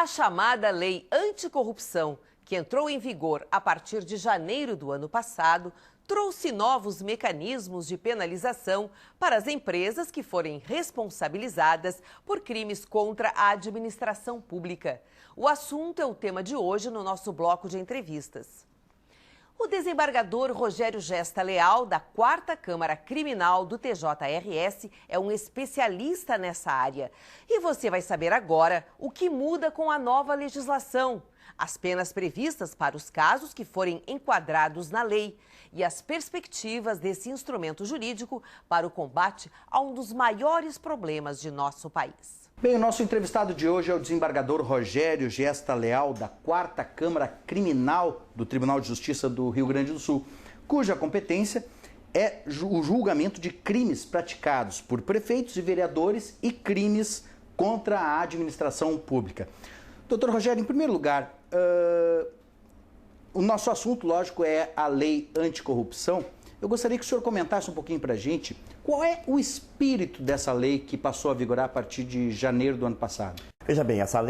A chamada Lei Anticorrupção, que entrou em vigor a partir de janeiro do ano passado, trouxe novos mecanismos de penalização para as empresas que forem responsabilizadas por crimes contra a administração pública. O assunto é o tema de hoje no nosso bloco de entrevistas. O desembargador Rogério Gesta Leal, da 4ª Câmara Criminal do TJRS, é um especialista nessa área. E você vai saber agora o que muda com a nova legislação, as penas previstas para os casos que forem enquadrados na lei e as perspectivas desse instrumento jurídico para o combate a um dos maiores problemas de nosso país. Bem, o nosso entrevistado de hoje é o desembargador Rogério Gesta Leal, da 4ª Câmara Criminal do Tribunal de Justiça do Rio Grande do Sul, cuja competência é o julgamento de crimes praticados por prefeitos e vereadores e crimes contra a administração pública. Doutor Rogério, em primeiro lugar, o nosso assunto, lógico, é a lei anticorrupção. Eu gostaria que o senhor comentasse um pouquinho para a gente qual é o espírito dessa lei que passou a vigorar a partir de janeiro do ano passado. Veja bem, essa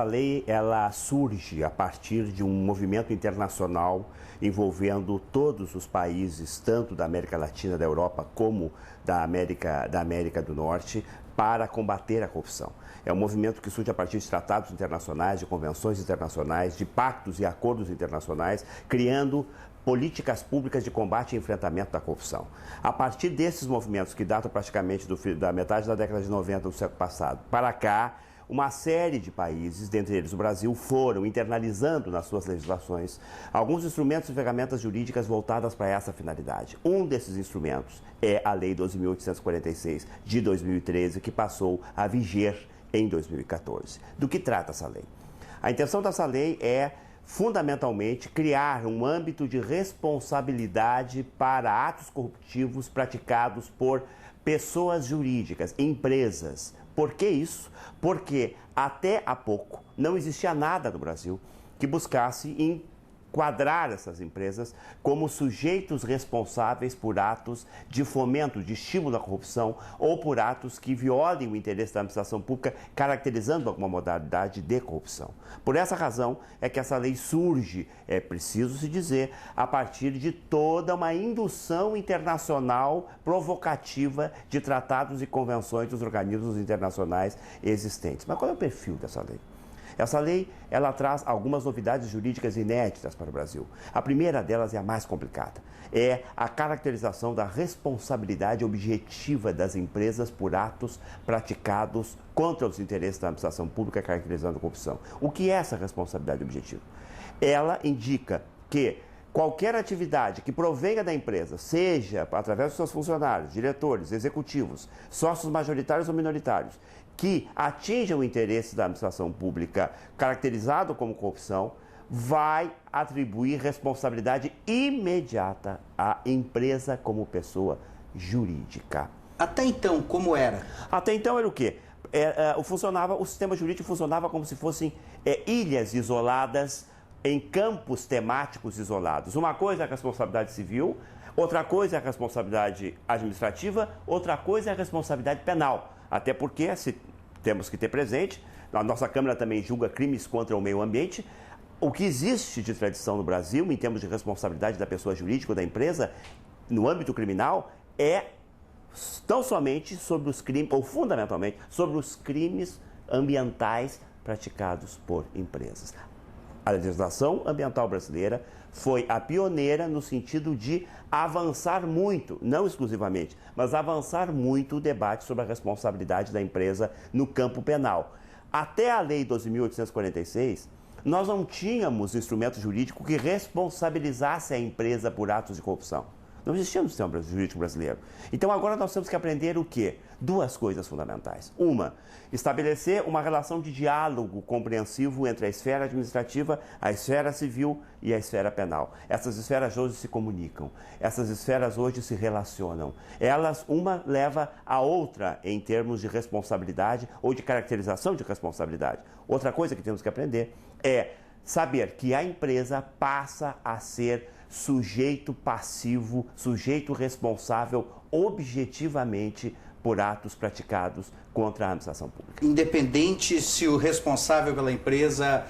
lei ela surge a partir de um movimento internacional envolvendo todos os países, tanto da América Latina, da Europa, como da América do Norte, para combater a corrupção. É um movimento que surge a partir de tratados internacionais, de convenções internacionais, de pactos e acordos internacionais, criando políticas públicas de combate e enfrentamento da corrupção. A partir desses movimentos, que datam praticamente da metade da década de 90 do século passado, para cá, uma série de países, dentre eles o Brasil, foram internalizando nas suas legislações alguns instrumentos e ferramentas jurídicas voltadas para essa finalidade. Um desses instrumentos é a Lei 12.846 de 2013, que passou a viger em 2014. Do que trata essa lei? A intenção dessa lei é fundamentalmente criar um âmbito de responsabilidade para atos corruptivos praticados por pessoas jurídicas, empresas. Por que isso? Porque até há pouco não existia nada no Brasil que buscasse enquadrar essas empresas como sujeitos responsáveis por atos de fomento, de estímulo à corrupção ou por atos que violem o interesse da administração pública, caracterizando alguma modalidade de corrupção. Por essa razão é que essa lei surge, é preciso se dizer, a partir de toda uma indução internacional provocativa de tratados e convenções dos organismos internacionais existentes. Mas qual é o perfil dessa lei? Essa lei, ela traz algumas novidades jurídicas inéditas para o Brasil. A primeira delas é a mais complicada. É a caracterização da responsabilidade objetiva das empresas por atos praticados contra os interesses da administração pública, caracterizando a corrupção. O que é essa responsabilidade objetiva? Ela indica que qualquer atividade que provenha da empresa, seja através dos seus funcionários, diretores, executivos, sócios majoritários ou minoritários, que atinjam o interesse da administração pública caracterizado como corrupção, vai atribuir responsabilidade imediata à empresa como pessoa jurídica. Até então, como era? Até então era o quê? O sistema jurídico funcionava como se fossem ilhas isoladas em campos temáticos isolados. Uma coisa é a responsabilidade civil, outra coisa é a responsabilidade administrativa, outra coisa é a responsabilidade penal. Até porque, temos que ter presente, a nossa Câmara também julga crimes contra o meio ambiente. O que existe de tradição no Brasil, em termos de responsabilidade da pessoa jurídica ou da empresa, no âmbito criminal, é tão somente sobre os crimes, ou fundamentalmente, sobre os crimes ambientais praticados por empresas. A legislação ambiental brasileira foi a pioneira no sentido de avançar muito, não exclusivamente, mas avançar muito o debate sobre a responsabilidade da empresa no campo penal. Até a Lei 12.846, nós não tínhamos instrumento jurídico que responsabilizasse a empresa por atos de corrupção. Não existia no sistema jurídico brasileiro. Então agora nós temos que aprender o quê? Duas coisas fundamentais. Uma, estabelecer uma relação de diálogo compreensivo entre a esfera administrativa, a esfera civil e a esfera penal. Essas esferas hoje se comunicam, essas esferas hoje se relacionam. Uma leva a outra em termos de responsabilidade ou de caracterização de responsabilidade. Outra coisa que temos que aprender é saber que a empresa passa a ser sujeito passivo, sujeito responsável objetivamente por atos praticados contra a administração pública. Independente se o responsável pela empresa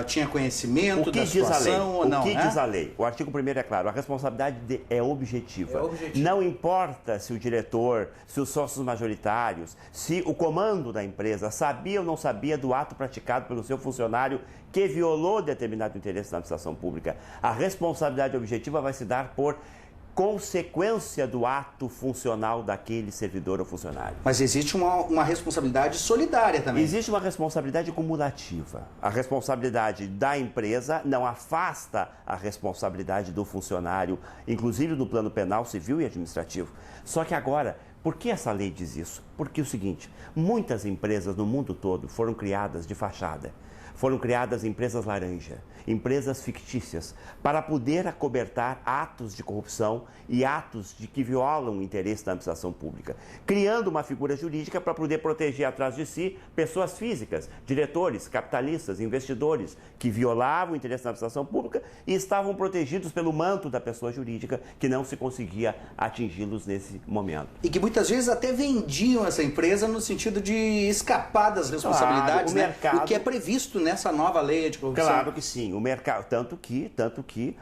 tinha conhecimento da situação ou não, O que né? diz a lei? O artigo 1º é claro, a responsabilidade é objetiva. Não importa se o diretor, se os sócios majoritários, se o comando da empresa sabia ou não sabia do ato praticado pelo seu funcionário que violou determinado interesse da administração pública. A responsabilidade objetiva vai se dar por consequência do ato funcional daquele servidor ou funcionário. Mas existe uma responsabilidade solidária também. Existe uma responsabilidade cumulativa. A responsabilidade da empresa não afasta a responsabilidade do funcionário, inclusive no plano penal, civil e administrativo. Só que agora, por que essa lei diz isso? Porque é o seguinte, muitas empresas no mundo todo foram criadas de fachada. Foram criadas empresas laranja, empresas fictícias, para poder acobertar atos de corrupção e atos de que violam o interesse da administração pública, criando uma figura jurídica para poder proteger atrás de si pessoas físicas, diretores, capitalistas, investidores, que violavam o interesse da administração pública e estavam protegidos pelo manto da pessoa jurídica, que não se conseguia atingi-los nesse momento. E que muitas vezes até vendiam essa empresa no sentido de escapar das responsabilidades, claro, o que é previsto nessa nova lei de corrupção. Claro que sim, o mercado, tanto que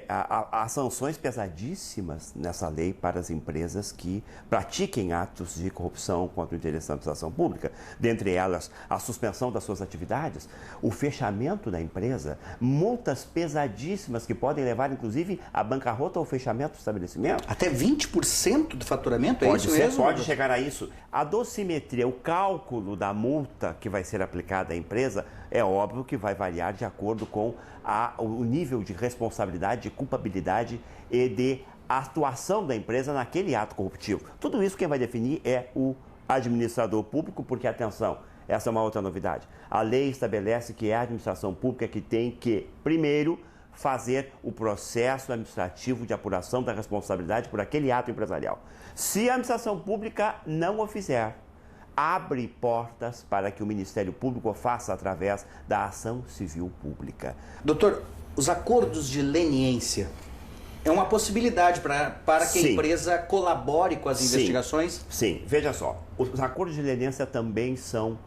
há sanções pesadíssimas nessa lei para as empresas que pratiquem atos de corrupção contra o interesse da administração pública, dentre elas a suspensão das suas atividades, o fechamento da empresa, multas pesadíssimas que podem levar inclusive à bancarrota ou fechamento do estabelecimento. Até 20% do faturamento, Pode é isso ser, mesmo? pode chegar a isso. A dosimetria, o cálculo da multa que vai ser aplicada à empresa, é óbvio que vai variar de acordo com o nível de responsabilidade, de culpabilidade e de atuação da empresa naquele ato corruptivo. Tudo isso quem vai definir é o administrador público, porque, atenção, essa é uma outra novidade. A lei estabelece que é a administração pública que tem que, primeiro, fazer o processo administrativo de apuração da responsabilidade por aquele ato empresarial. Se a administração pública não o fizer, abre portas para que o Ministério Público o faça através da ação civil pública. Doutor, os acordos de leniência é uma possibilidade para que a empresa colabore com as investigações? Sim, veja só, os acordos de leniência também são...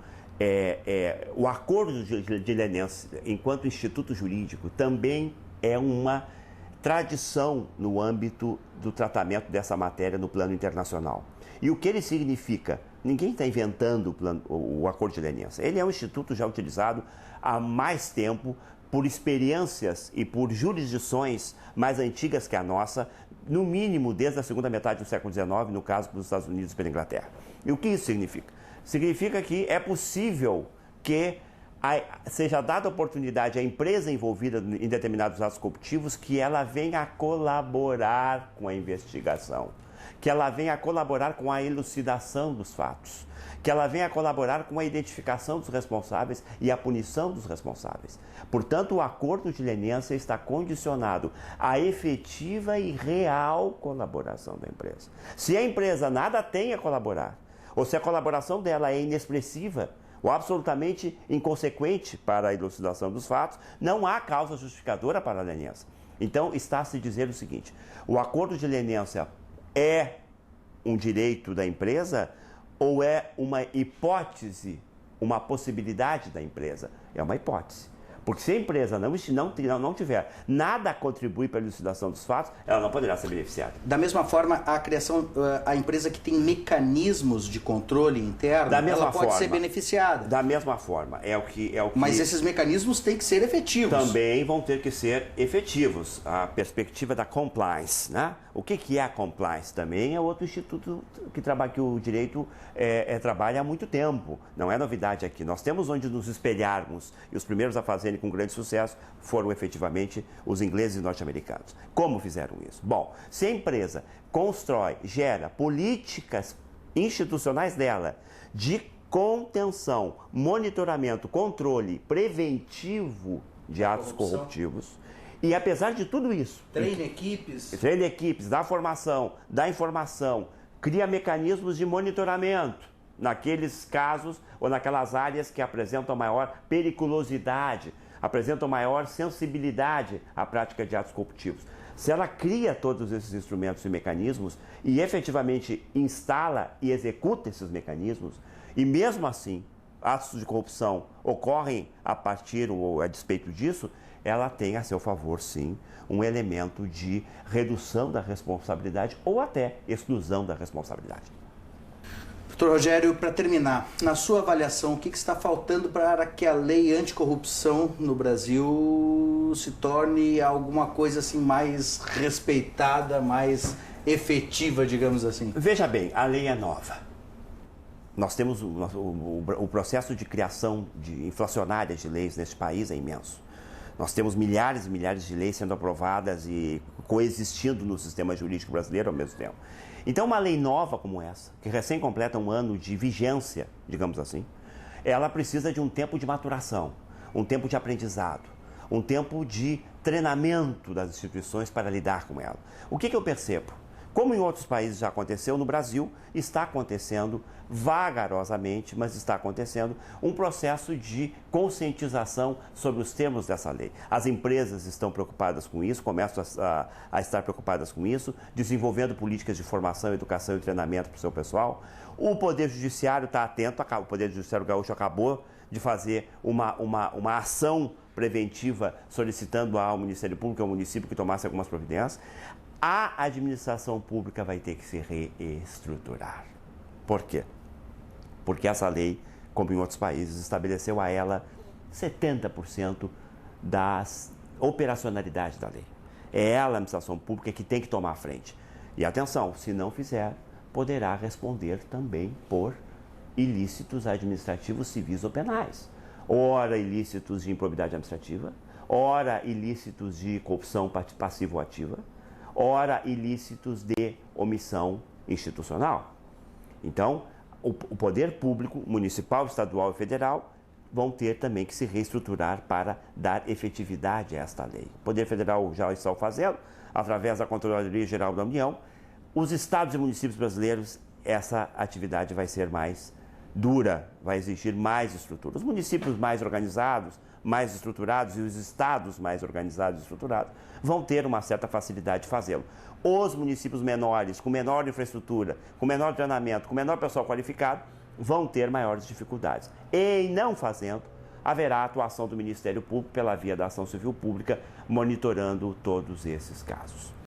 o acordo de leniência, enquanto instituto jurídico, também é uma tradição no âmbito do tratamento dessa matéria no plano internacional. E o que ele significa? Ninguém está inventando o acordo de leniência. Ele é um instituto já utilizado há mais tempo por experiências e por jurisdições mais antigas que a nossa, no mínimo desde a segunda metade do século XIX, no caso dos Estados Unidos e pela Inglaterra. E o que isso significa? Significa que é possível que seja dada oportunidade à empresa envolvida em determinados atos corruptivos que ela venha a colaborar com a investigação, que ela venha a colaborar com a elucidação dos fatos, que ela venha a colaborar com a identificação dos responsáveis e a punição dos responsáveis. Portanto, o acordo de leniência está condicionado à efetiva e real colaboração da empresa. Se a empresa nada tem a colaborar, ou se a colaboração dela é inexpressiva ou absolutamente inconsequente para a elucidação dos fatos, não há causa justificadora para a leniência. Então, está a se dizer o seguinte: o acordo de leniência é um direito da empresa ou é uma hipótese, uma possibilidade da empresa? É uma hipótese. Porque se a empresa não tiver nada a contribuir para a elucidação dos fatos, ela não poderá ser beneficiada. Da mesma forma, a empresa que tem mecanismos de controle interno, ela pode ser beneficiada. Da mesma forma. Mas esses mecanismos têm que ser efetivos. Também vão ter que ser efetivos. A perspectiva da compliance, né? O que é a compliance? Também é outro instituto que o direito trabalha há muito tempo. Não é novidade aqui. Nós temos onde nos espelharmos, e os primeiros a fazerem com grande sucesso foram efetivamente os ingleses e norte-americanos. Como fizeram isso? Bom, se a empresa constrói, gera políticas institucionais dela de contenção, monitoramento, controle preventivo de atos corruptivos, e apesar de tudo isso... Treina equipes, dá formação, dá informação, cria mecanismos de monitoramento naqueles casos ou naquelas áreas que apresentam maior periculosidade, apresentam maior sensibilidade à prática de atos corruptivos. se ela cria todos esses instrumentos e mecanismos e efetivamente instala e executa esses mecanismos, e mesmo assim atos de corrupção ocorrem a partir ou a despeito disso, ela tem a seu favor, sim, um elemento de redução da responsabilidade ou até exclusão da responsabilidade. Doutor Rogério, para terminar, na sua avaliação, o que está faltando para que a lei anticorrupção no Brasil se torne alguma coisa assim mais respeitada, mais efetiva, digamos assim? Veja bem, a lei é nova. Nós temos o processo de criação inflacionária de leis neste país é imenso. Nós temos milhares e milhares de leis sendo aprovadas e coexistindo no sistema jurídico brasileiro ao mesmo tempo. Então, uma lei nova como essa, que recém completa um ano de vigência, digamos assim, ela precisa de um tempo de maturação, um tempo de aprendizado, um tempo de treinamento das instituições para lidar com ela. O que eu percebo? Como em outros países já aconteceu, no Brasil está acontecendo vagarosamente, mas está acontecendo um processo de conscientização sobre os termos dessa lei. As empresas estão preocupadas com isso, começam a estar preocupadas com isso, desenvolvendo políticas de formação, educação e treinamento para o seu pessoal. O Poder Judiciário está atento, o Poder Judiciário Gaúcho acabou de fazer uma ação preventiva solicitando ao Ministério Público, ao município, que tomasse algumas providências. A administração pública vai ter que se reestruturar. Por quê? Porque essa lei, como em outros países, estabeleceu a ela 70% da operacionalidade da lei. É ela, a administração pública, que tem que tomar a frente. E atenção, se não fizer, poderá responder também por ilícitos administrativos, civis ou penais. Ora ilícitos de improbidade administrativa, ora ilícitos de corrupção passiva ou ativa, ora ilícitos de omissão institucional. Então, o poder público, municipal, estadual e federal, vão ter também que se reestruturar para dar efetividade a esta lei. O Poder Federal já está fazendo, através da Controladoria Geral da União. Os estados e municípios brasileiros, essa atividade vai ser mais dura, vai exigir mais estrutura. Os municípios mais organizados, mais estruturados e os estados mais organizados e estruturados vão ter uma certa facilidade de fazê-lo. Os municípios menores, com menor infraestrutura, com menor treinamento, com menor pessoal qualificado, vão ter maiores dificuldades. E, em não fazendo, haverá atuação do Ministério Público pela via da ação civil pública, monitorando todos esses casos.